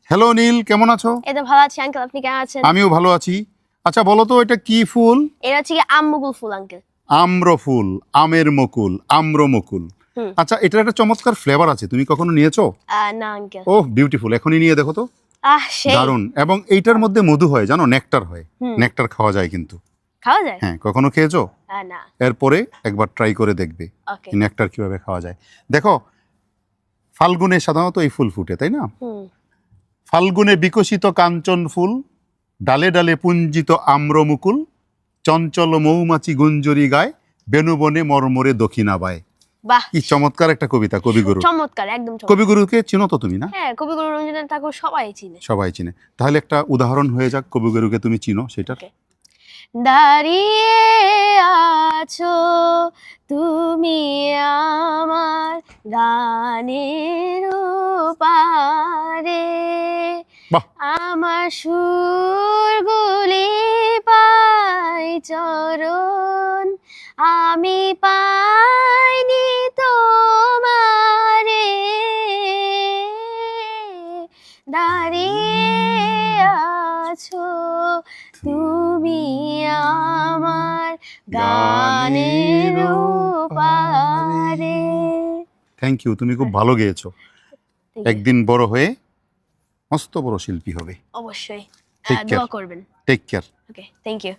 Hello নীল, কেমন আছো? এই তো ভালো আছি আঙ্কেল, আপনি কেমন আছেন? আমিও ভালো আছি। আচ্ছা বলো তো, এটা কি ফুল? এটা হচ্ছে কি আমমুকুল ফুল আঙ্কেল। আম্র ফুল, আমের মুকুল, আম্রমুকুল। হুম। আচ্ছা, এটার একটা চমৎকার ফ্লেভার আছে, তুমি কখনো নিয়েছো? না আঙ্কেল। ওহ বিউটিফুল, এখনই নিয়ে দেখো তো। সেই দারুণ। এবং এইটার মধ্যে মধু হয়, জানো, নেকটার হয়। হুম। নেকটার খাওয়া যায় কিন্তু। খাওয়া যায়? হ্যাঁ, কখনো খেয়েছো? না। এরপরে একবার ট্রাই করে দেখবে ওকে। নেকটার কিভাবে খাওয়া যায়। দেখো, ফাল্গুনে সাধারণত এই ফুল ফুটে, তাই না? হুম। ফাল্গুনে বিকশিত কাঞ্চন ফুল, ডালে ডালে পুঞ্জিত আম্রমুকুল, চঞ্চল মৌমাছি গুঞ্জরি গায়, বেনুবনে মর্মরে দক্ষিণাবায়। বাহ, কি চমৎকার একটা কবিতা কবিগুরু। চমৎকার, একদম চমৎকার। কবিগুরুকে চিনো তো তুমি, না? হ্যাঁ, কবিগুরু রবীন্দ্রনাথ ঠাকুর সবাই চিনে। সবাই চিনে। তাহলে একটা উদাহরণ হয়ে যাক, কবিগুরুকে তুমি চিনো সেটার। Okay. দাঁড়িয়ে আছো তুমি আমার গানের পারে, বাহ। আমার সুরগুলি পাই চরণ, আমি পাইনি তোমারে, দাঁড়িয়ে আছো তুমি আমার গানের পারে। থ্যাংক ইউ, তুমি খুব ভালো গেয়েছো। একদিন বড় হয়ে মস্ত বড় শিল্পী হবে। অবশ্যই Take care. দোয়া করবেন। Take care. Okay, thank you.